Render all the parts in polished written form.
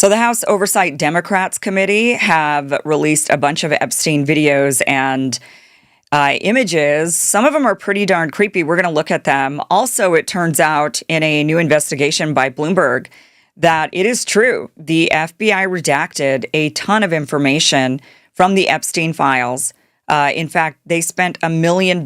So the House Oversight Democrats Committee have released a bunch of Epstein videos and images. Some of them are pretty darn creepy. We're going to look at them. Also, it turns out in a new investigation by Bloomberg that it is true. The FBI redacted a ton of information from the Epstein files. In fact, they spent $1 million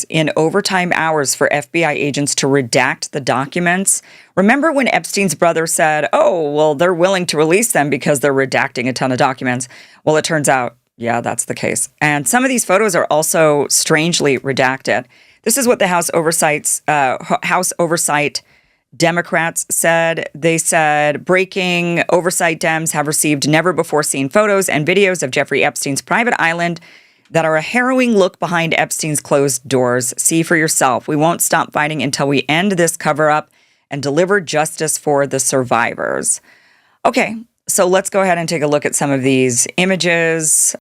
in overtime hours for FBI agents to redact the documents. Remember when Epstein's brother said, oh, well, they're willing to release them because they're redacting a ton of documents? Well, it turns out, yeah, that's the case. And some of these photos are also strangely redacted. This is what the House Oversight Democrats said. They said, breaking, oversight Dems have received never-before-seen photos and videos of Jeffrey Epstein's private island that are a harrowing look behind Epstein's closed doors. See for yourself. We won't stop fighting until we end this cover-up and deliver justice for the survivors. Okay, so let's go ahead and take a look at some of these images.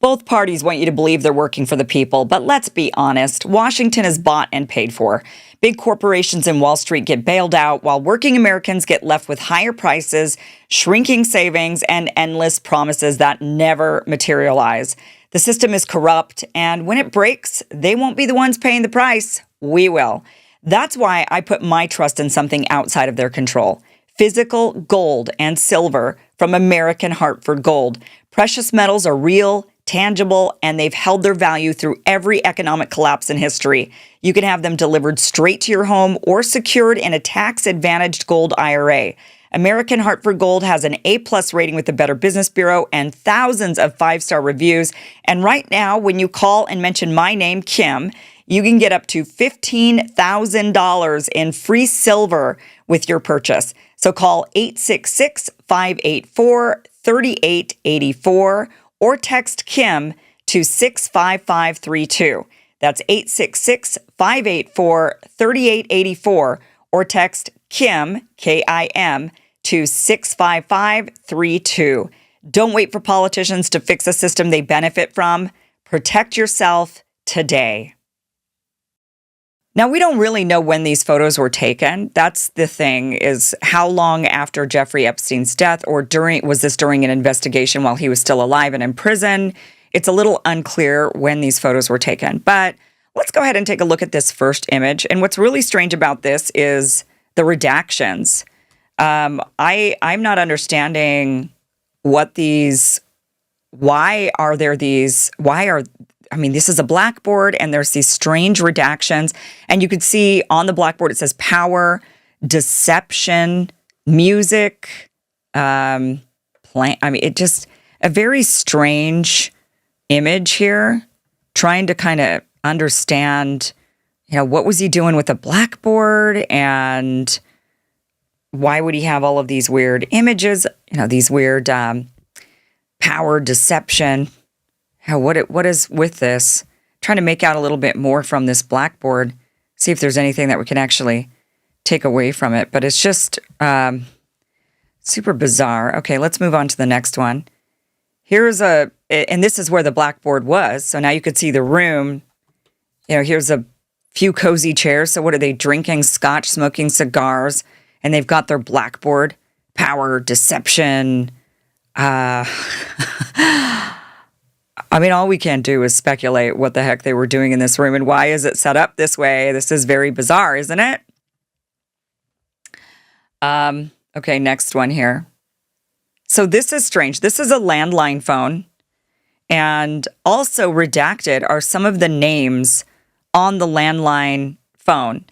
Both parties want you to believe they're working for the people, but let's be honest, Washington is bought and paid for. Big corporations in Wall Street get bailed out while working Americans get left with higher prices, shrinking savings, and endless promises that never materialize. The system is corrupt, and when it breaks, they won't be the ones paying the price. We will. That's why I put my trust in something outside of their control. Physical gold and silver from American Hartford Gold. Precious metals are real, tangible, and they've held their value through every economic collapse in history. You can have them delivered straight to your home or secured in a tax-advantaged gold IRA. American Hartford Gold has an A-plus rating with the Better Business Bureau and thousands of five-star reviews. And right now, when you call and mention my name, Kim, you can get up to $15,000 in free silver with your purchase. So call 866-584-3884 or text Kim to 65532. That's 866-584-3884 or text Kim, K-I-M, to 65532. Don't wait for politicians to fix a system they benefit from. Protect yourself today. Now, we don't really know when these photos were taken. That's the thing, is how long after Jeffrey Epstein's death or was this during an investigation while he was still alive and in prison? It's a little unclear when these photos were taken. But let's go ahead and take a look at this first image. And what's really strange about this is the redactions. I'm not understanding this is a blackboard and there's these strange redactions. And you could see on the blackboard, it says power, deception, music, it just a very strange image here, trying to kind of understand, what was he doing with a blackboard and why would he have all of these weird images, these weird power, deception. What is with this? Trying to make out a little bit more from this blackboard, see if there's anything that we can actually take away from it. But it's just super bizarre. Okay, let's move on to the next one. And this is where the blackboard was. So now you could see the room. Here's a few cozy chairs. So what are they drinking? Scotch, smoking cigars. And they've got their blackboard, power, deception. All we can do is speculate what the heck they were doing in this room and why is it set up this way. This is very bizarre, isn't it? Okay, next one here. So this is strange. This is a landline phone. And also redacted are some of the names on the landline phone.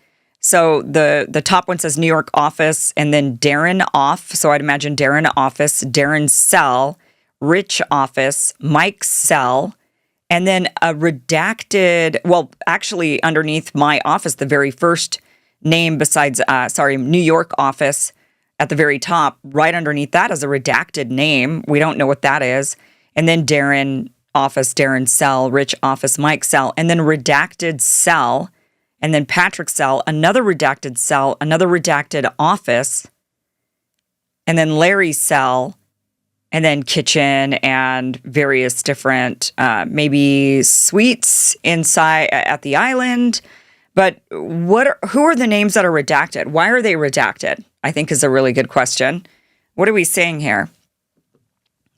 So the top one says New York office and then Darren off. So I'd imagine Darren office, Darren cell, Rich office, Mike cell, and then a redacted, actually underneath my office, the very first name besides, New York office at the very top, right underneath that is a redacted name. We don't know what that is. And then Darren office, Darren cell, Rich office, Mike cell, and then redacted cell, and then Patrick cell, another redacted cell, another redacted office, and then Larry cell, and then kitchen and various different, maybe suites inside at the island. But who are the names that are redacted? Why are they redacted? I think is a really good question. what are we seeing here?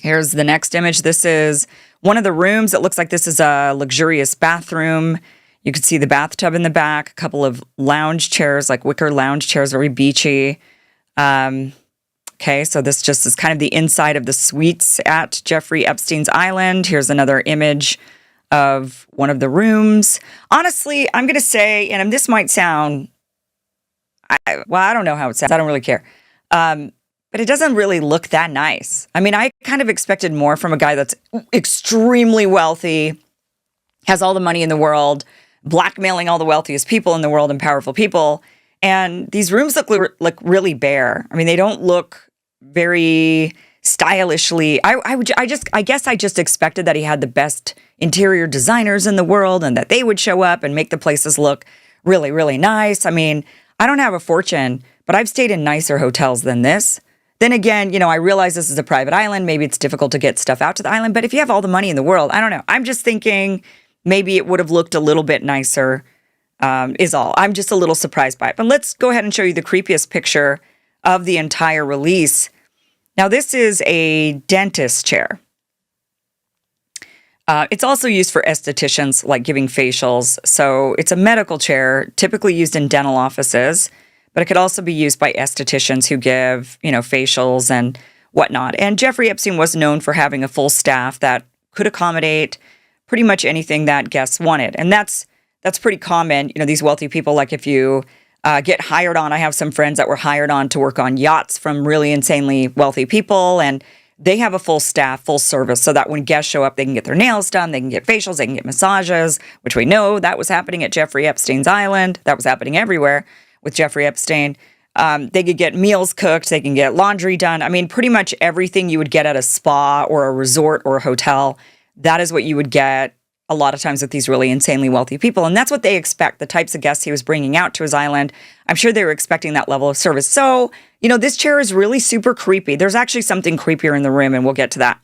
Here's the next image. This is one of the rooms. It looks like this is a luxurious bathroom. You can see the bathtub in the back, a couple of lounge chairs, like wicker lounge chairs, very beachy. Okay, so this just is kind of the inside of the suites at Jeffrey Epstein's Island. Here's another image of one of the rooms. Honestly, I'm going to say, and this might sound, I don't know how it sounds. I don't really care. But it doesn't really look that nice. I mean, I kind of expected more from a guy that's extremely wealthy, has all the money in the world, blackmailing all the wealthiest people in the world and powerful people. And these rooms look really bare. I mean, they don't look very stylishly. I guess I just expected that he had the best interior designers in the world and that they would show up and make the places look really, really nice. I mean, I don't have a fortune, but I've stayed in nicer hotels than this. Then again, I realize this is a private island. Maybe it's difficult to get stuff out to the island. But if you have all the money in the world, I don't know. I'm just thinking maybe it would have looked a little bit nicer, is all. I'm just a little surprised by it. But let's go ahead and show you the creepiest picture of the entire release. Now, this is a dentist chair. It's also used for estheticians, like giving facials. So it's a medical chair, typically used in dental offices. But it could also be used by estheticians who give, facials and whatnot. And Jeffrey Epstein was known for having a full staff that could accommodate pretty much anything that guests wanted. And that's pretty common. These wealthy people, like if you get hired on, I have some friends that were hired on to work on yachts from really insanely wealthy people. And they have a full staff, full service, so that when guests show up, they can get their nails done, they can get facials, they can get massages, which we know that was happening at Jeffrey Epstein's Island. That was happening everywhere with Jeffrey Epstein. They could get meals cooked. They can get laundry done. I mean, pretty much everything you would get at a spa or a resort or a hotel, that is what you would get a lot of times with these really insanely wealthy people. And that's what they expect, the types of guests he was bringing out to his island. I'm sure they were expecting that level of service. So, this chair is really super creepy. There's actually something creepier in the room, and we'll get to that.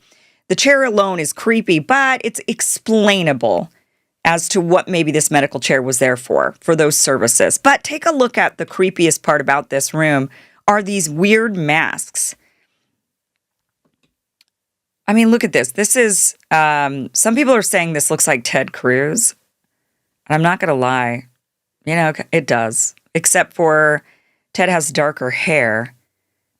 The chair alone is creepy, but it's explainable as to what maybe this medical chair was there for those services. But take a look at the creepiest part about this room are these weird masks. I mean, look at this. This is, some people are saying this looks like Ted Cruz. And I'm not going to lie. It does. Except for Ted has darker hair.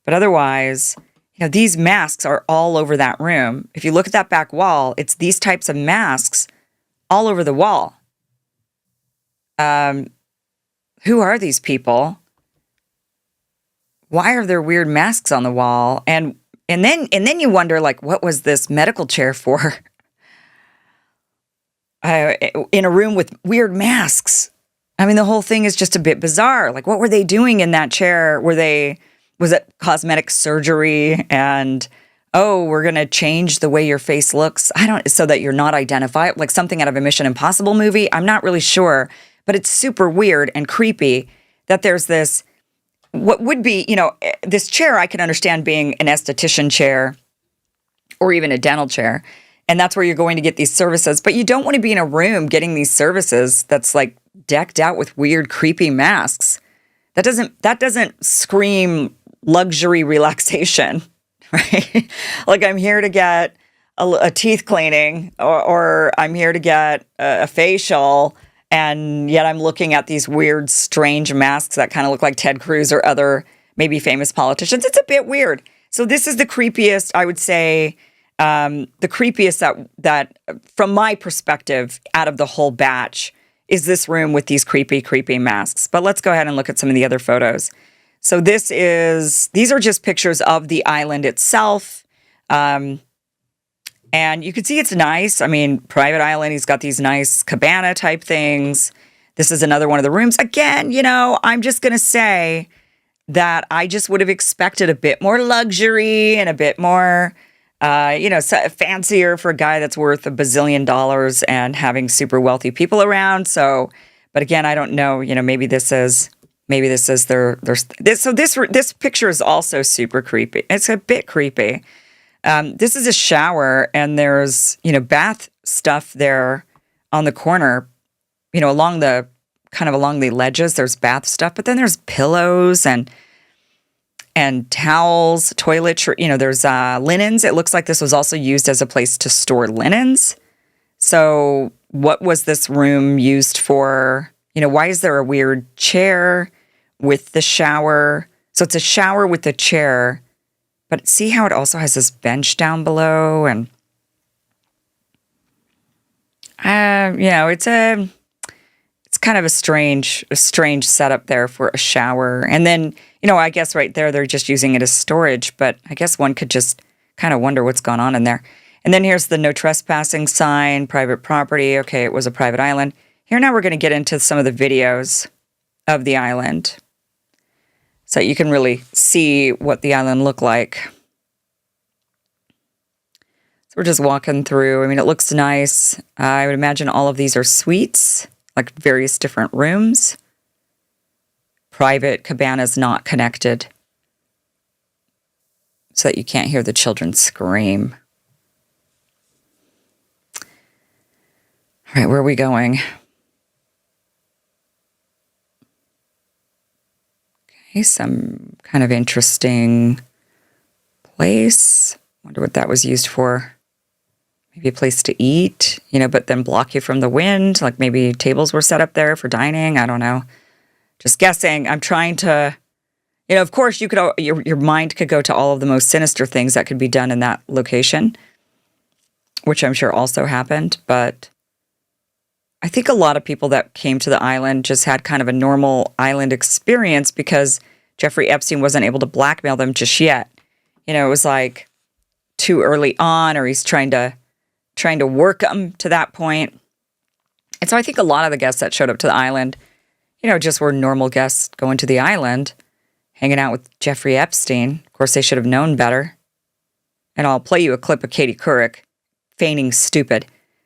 But otherwise, these masks are all over that room. If you look at that back wall, it's these types of masks all over the wall. Who are these people? Why are there weird masks on the wall? And then you wonder, like, what was this medical chair for? In a room with weird masks. I mean, the whole thing is just a bit bizarre. Like, what were they doing in that chair? Was it cosmetic surgery? And we're going to change the way your face looks. So that you're not identifiable, like something out of a Mission Impossible movie. I'm not really sure, but it's super weird and creepy that there's this, what would be, this chair I can understand being an esthetician chair or even a dental chair. And that's where you're going to get these services. But you don't want to be in a room getting these services that's like decked out with weird, creepy masks. That doesn't scream luxury relaxation. Right? Like I'm here to get a teeth cleaning or I'm here to get a facial, and yet I'm looking at these weird, strange masks that kind of look like Ted Cruz or other maybe famous politicians. It's a bit weird. So this is the creepiest, I would say, the creepiest that from my perspective out of the whole batch is this room with these creepy, creepy masks. But let's go ahead and look at some of the other photos. So these are just pictures of the island itself. And you can see it's nice. I mean, private island, he's got these nice cabana type things. This is another one of the rooms. Again, I'm just going to say that I just would have expected a bit more luxury and a bit more, fancier for a guy that's worth $1 bazillion and having super wealthy people around. So, but again, I don't know, maybe this is this picture is also super creepy. It's a bit creepy. This is a shower, and there's, bath stuff there on the corner, along the ledges, there's bath stuff, but then there's pillows and and towels, toiletry. There's linens. It looks like this was also used as a place to store linens. So what was this room used for? Why is there a weird chair with the shower? So it's a shower with a chair, but see how it also has this bench down below, and it's kind of a strange setup there for a shower. And then, I guess right there they're just using it as storage, but I guess one could just kind of wonder what's going on in there. And then here's the no trespassing sign, private property. Okay, it was a private island. Here now we're going to get into some of the videos of the island so you can really see what the island looked like. So we're just walking through. I mean, it looks nice. I would imagine all of these are suites, like various different rooms. Private cabanas not connected so that you can't hear the children scream. All right, where are we going? Okay, some kind of interesting place. Wonder what that was used for. Maybe a place to eat, but then block you from the wind. Like maybe tables were set up there for dining. I don't know. Just guessing. I'm trying to, of course you could, your mind could go to all of the most sinister things that could be done in that location, which I'm sure also happened. But I think a lot of people that came to the island just had kind of a normal island experience because Jeffrey Epstein wasn't able to blackmail them just yet. It was like too early on, or he's trying to work them to that point. And so I think a lot of the guests that showed up to the island, just were normal guests going to the island, hanging out with Jeffrey Epstein. Of course, they should have known better. And I'll play you a clip of Katie Couric feigning stupid.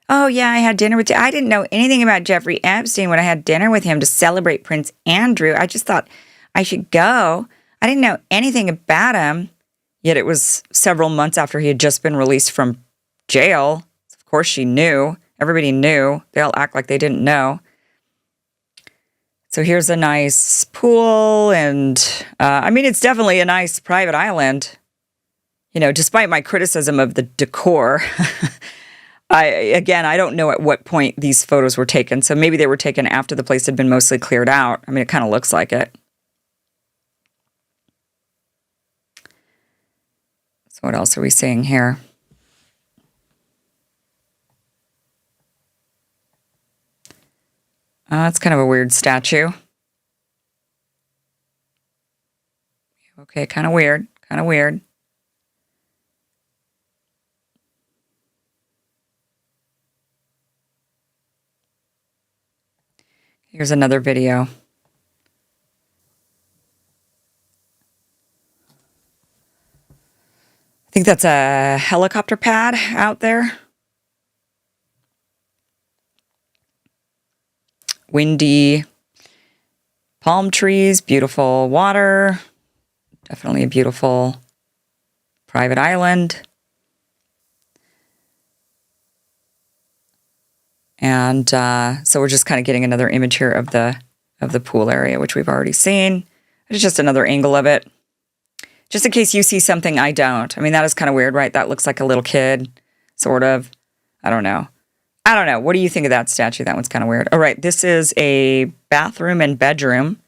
Oh, yeah, I had dinner with I didn't know anything about Jeffrey Epstein when I had dinner with him to celebrate Prince Andrew. I just thought I should go. I didn't know anything about him. Yet it was several months after he had just been released from jail. Of course she knew. Everybody knew. They all act like they didn't know. So here's a nice pool. And, it's definitely a nice private island. Despite my criticism of the decor, I don't know at what point these photos were taken. So maybe they were taken after the place had been mostly cleared out. I mean, it kind of looks like it. So what else are we seeing here? It's kind of a weird statue. Okay, kind of weird. Here's another video. I think that's a helicopter pad out there. Windy palm trees, beautiful water. Definitely a beautiful private island. And so we're just kind of getting another image here of the pool area, which we've already seen. It's just another angle of it. Just in case you see something I don't. I mean, that is kind of weird, right? That looks like a little kid, sort of. I don't know. What do you think of that statue? That one's kind of weird. All right, this is a bathroom and bedroom.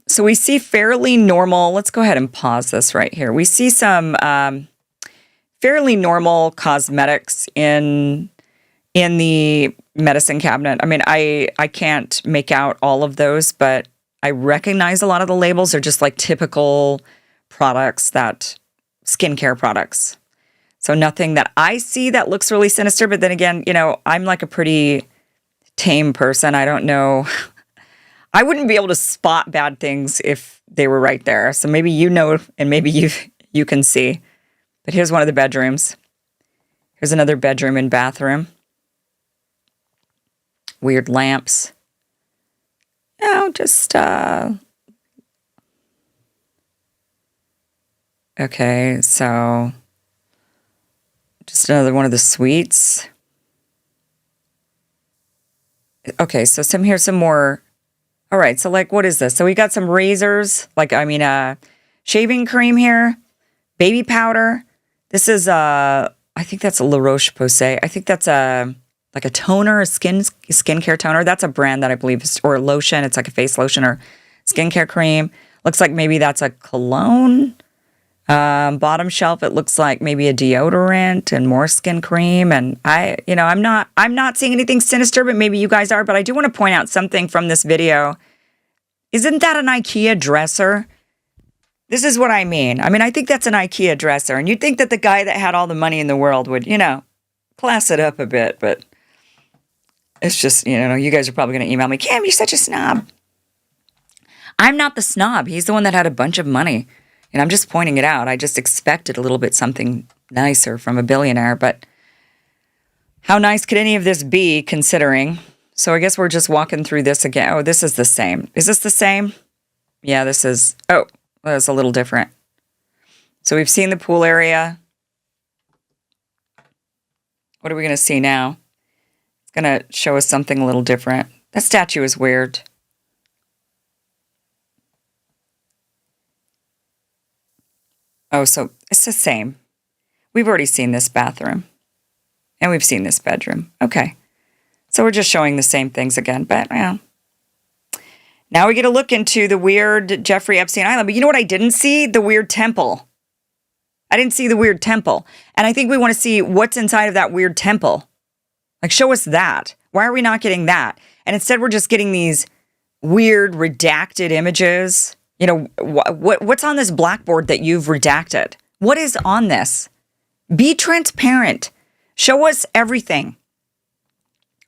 So we see fairly normal. Let's go ahead and pause this right here. We see some fairly normal cosmetics in the medicine cabinet. I mean, I can't make out all of those, but I recognize a lot of the labels. They're just like typical products, skincare products. So nothing that I see that looks really sinister. But then again, I'm like a pretty tame person. I don't know. I wouldn't be able to spot bad things if they were right there. So maybe and maybe you can see. But here's one of the bedrooms. Here's another bedroom and bathroom. Weird lamps. Just okay, so just another one of the suites. Okay, so here's some more. All right, so like, what is this? So we got some razors, shaving cream here, baby powder. This is I think that's a La Roche-Posay. I think that's like a toner, a skincare toner. That's a brand that I believe is, or a lotion. It's like a face lotion or skincare cream. Looks like maybe that's a cologne. Bottom shelf, it looks like maybe a deodorant and more skin cream. And I'm not seeing anything sinister, but maybe you guys are. But I do want to point out something from this video. Isn't that an IKEA dresser? This is what I mean. I think that's an IKEA dresser. And you'd think that the guy that had all the money in the world would, class it up a bit. But it's just, you guys are probably going to email me, Cam, you're such a snob. I'm not the snob. He's the one that had a bunch of money. And I'm just pointing it out. I just expected a little bit something nicer from a billionaire. But how nice could any of this be, considering? So I guess we're just walking through this again. Oh, this is the same. Is this the same? Yeah, this is. Oh, that's a little different. So we've seen the pool area. What are we going to see now? It's going to show us something a little different. That statue is weird. Oh, so it's the same. We've already seen this bathroom. And we've seen this bedroom. Okay. So we're just showing the same things again. But, now we get to look into the weird Jeffrey Epstein Island. But you know what I didn't see? The weird temple. I didn't see the weird temple. And I think we want to see what's inside of that weird temple. Like, show us that. Why are we not getting that? And instead, we're just getting these weird redacted images. What's on this blackboard that you've redacted? What is on this? Be transparent. Show us everything.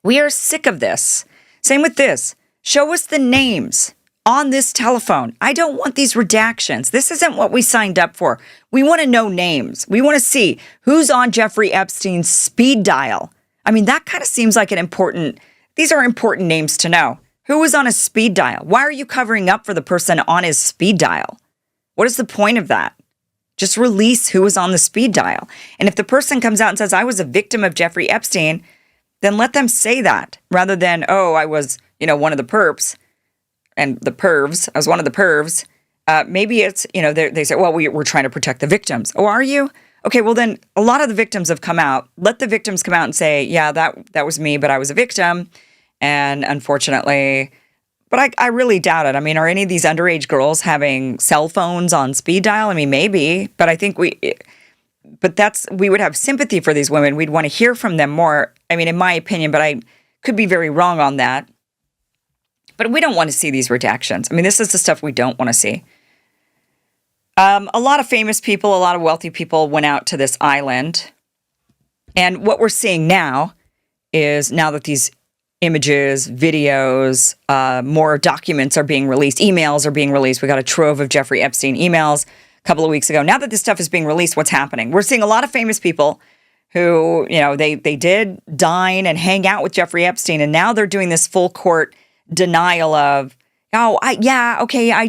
We are sick of this. Same with this. Show us the names on this telephone. I don't want these redactions. This isn't what we signed up for. We want to know names. We want to see who's on Jeffrey Epstein's speed dial. That kind of seems like these are important names to know. Who was on a speed dial? Why are you covering up for the person on his speed dial? What is the point of that? Just release who was on the speed dial. And if the person comes out and says, I was a victim of Jeffrey Epstein, then let them say that rather than, I was, one of the perps and the pervs. I was one of the pervs. Maybe it's, they say, well, we're trying to protect the victims. Oh, are you? Okay, well then a lot of the victims have come out. Let the victims come out and say, yeah, that was me, but I was a victim. And unfortunately, but I really doubt it. Are any of these underage girls having cell phones on speed dial? Maybe, but I think we would have sympathy for these women. We'd want to hear from them more. In my opinion, but I could be very wrong on that. But we don't want to see these redactions. This is the stuff we don't want to see. A lot of famous people, a lot of wealthy people went out to this island. And what we're seeing now is, now that these images, videos, more documents are being released, emails are being released. We got a trove of Jeffrey Epstein emails a couple of weeks ago. Now that this stuff is being released, what's happening? We're seeing a lot of famous people who, they did dine and hang out with Jeffrey Epstein, and now they're doing this full court denial of, I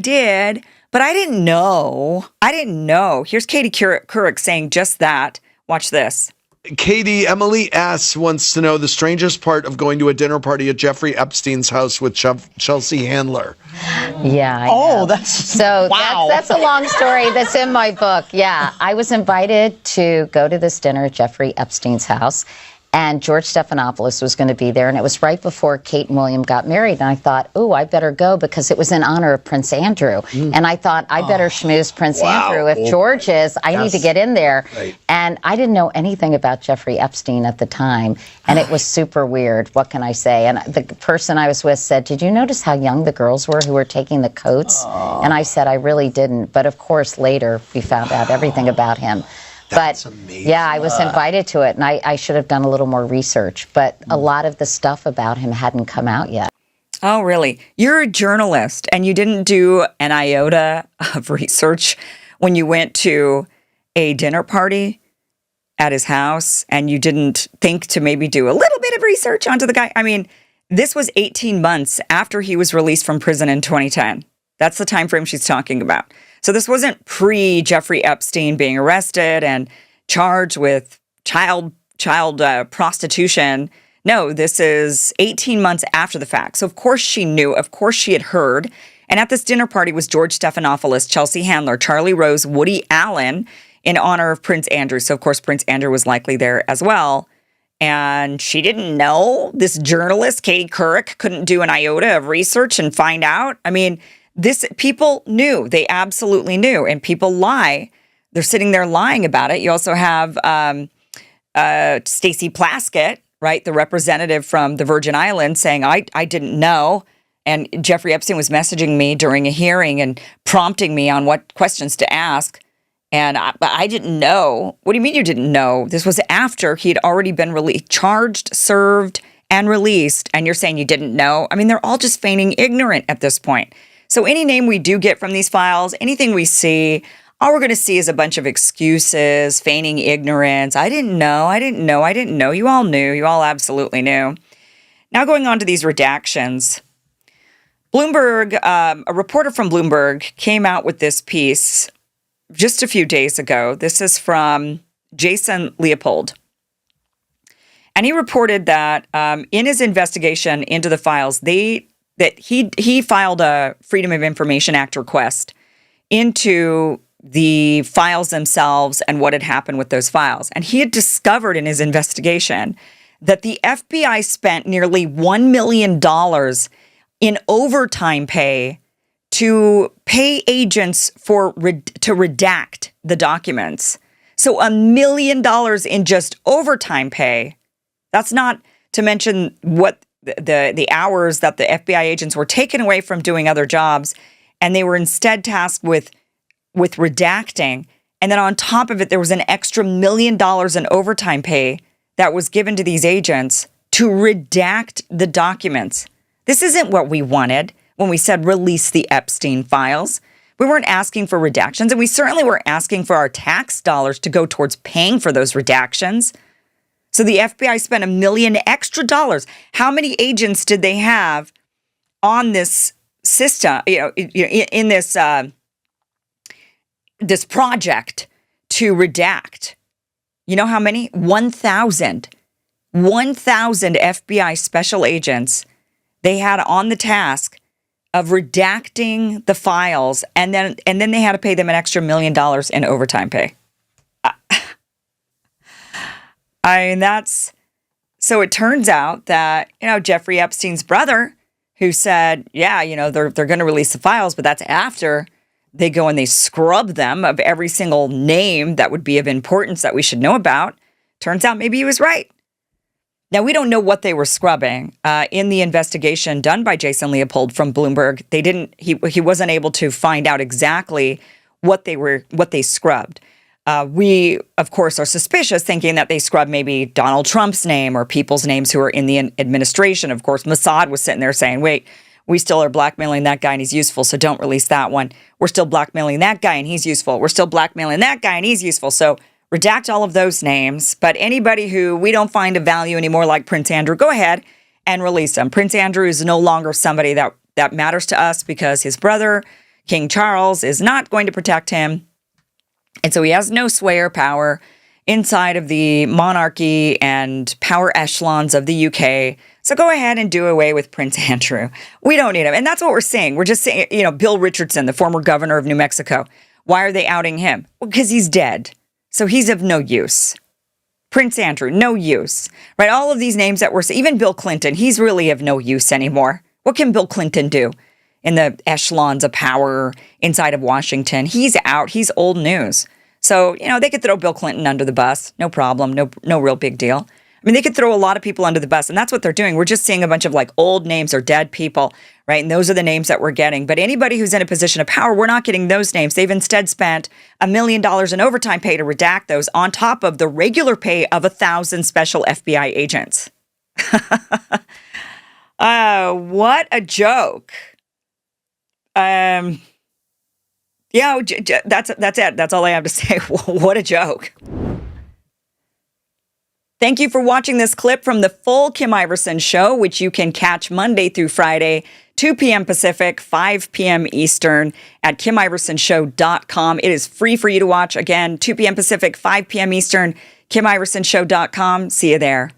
did, but I didn't know. Here's Katie Couric saying just that. Watch this. Katie, Emily S. wants to know the strangest part of going to a dinner party at Jeffrey Epstein's house with Chelsea Handler. Yeah. That's a long story that's in my book. Yeah. I was invited to go to this dinner at Jeffrey Epstein's house, and George Stephanopoulos was going to be there. And it was right before Kate and William got married. And I thought, I better go because it was in honor of Prince Andrew. And I thought, I better schmooze Prince Andrew. If George is, I need to get in there. Right. And I didn't know anything about Jeffrey Epstein at the time. And it was super weird. What can I say? And the person I was with said, did you notice how young the girls were who were taking the coats? And I said, I really didn't. But of course, later we found out everything about him. That's amazing. Yeah, I was invited to it, and I should have done a little more research. But a lot of the stuff about him hadn't come out yet. Oh, really? You're a journalist, and you didn't do an iota of research when you went to a dinner party at his house, and you didn't think to maybe do a little bit of research onto the guy? This was 18 months after he was released from prison in 2010. That's the time frame she's talking about. So this wasn't pre-Jeffrey Epstein being arrested and charged with child prostitution. No, this is 18 months after the fact. So of course she knew, of course she had heard, And at this dinner party was George Stephanopoulos, Chelsea Handler, Charlie Rose, Woody Allen, in honor of Prince Andrew. So, of course, Prince Andrew was likely there as well. And she didn't know. This journalist, Katie Couric, couldn't do an iota of research and find out. I mean, people knew. They absolutely knew. And people lie. They're sitting there lying about it. You also have Stacey Plaskett, right, the representative from the Virgin Islands, saying, I didn't know. And Jeffrey Epstein was messaging me during a hearing and prompting me on what questions to ask. And I didn't know. What do you mean you didn't know? This was after he had already been charged, served, and released. And you're saying you didn't know? I mean, they're all just feigning ignorant at this point. So any name we do get from these files, anything we see, all we're going to see is a bunch of excuses, feigning ignorance. I didn't know. I didn't know. I didn't know. You all knew. You all absolutely knew. Now going on to these redactions. Bloomberg, a reporter from Bloomberg came out with this piece just a few days ago. This is from Jason Leopold. And he reported that in his investigation into the files, that he filed a Freedom of Information Act request into the files themselves and what had happened with those files. And he had discovered in his investigation that the FBI spent nearly $1 million in overtime pay to pay agents to redact the documents. So $1 million in just overtime pay. That's not to mention what the hours that the FBI agents were taken away from doing other jobs, and they were instead tasked with redacting. And then on top of it, there was an extra $1 million in overtime pay that was given to these agents to redact the documents. This isn't what we wanted when we said release the Epstein files. We weren't asking for redactions, and we certainly weren't asking for our tax dollars to go towards paying for those redactions. So the FBI spent $1 million extra dollars. How many agents did they have on this system, in this this project to redact? You know how many? 1,000. 1,000 FBI special agents they had on the task of redacting the files, and then they had to pay them an extra $1 million in overtime pay. I mean, so it turns out that, Jeffrey Epstein's brother, who said, yeah, they're going to release the files, but that's after they go and they scrub them of every single name that would be of importance that we should know about. Turns out maybe he was right. Now, we don't know what they were scrubbing. In the investigation done by Jason Leopold from Bloomberg, he wasn't able to find out exactly what they scrubbed. We, of course, are suspicious, thinking that they scrubbed maybe Donald Trump's name or people's names who are in the administration. Of course, Mossad was sitting there saying, wait, we still are blackmailing that guy and he's useful, so don't release that one. We're still blackmailing that guy and he's useful. We're still blackmailing that guy and he's useful. So redact all of those names. But anybody who we don't find of value anymore, like Prince Andrew, go ahead and release them. Prince Andrew is no longer somebody that matters to us because his brother, King Charles, is not going to protect him. And so he has no sway or power inside of the monarchy and power echelons of the UK. So go ahead and do away with Prince Andrew. We don't need him. And that's what we're saying. We're just saying, Bill Richardson, the former governor of New Mexico. Why are they outing him? Well, because he's dead. So he's of no use. Prince Andrew, no use. Right? All of these names that we're saying, even Bill Clinton, he's really of no use anymore. What can Bill Clinton do in the echelons of power inside of Washington? He's out. He's old news. So, they could throw Bill Clinton under the bus. No problem. No real big deal. I mean, they could throw a lot of people under the bus, and that's what they're doing. We're just seeing a bunch of old names or dead people, right? And those are the names that we're getting. But anybody who's in a position of power, we're not getting those names. They've instead spent $1 million in overtime pay to redact those on top of the regular pay of 1,000 special FBI agents. What a joke. That's it. That's all I have to say. What a joke. Thank you for watching this clip from the full Kim Iverson Show, which you can catch Monday through Friday, 2 p.m. Pacific, 5 p.m. Eastern at KimIversonShow.com. It is free for you to watch. Again, 2 p.m. Pacific, 5 p.m. Eastern, KimIversonShow.com. See you there.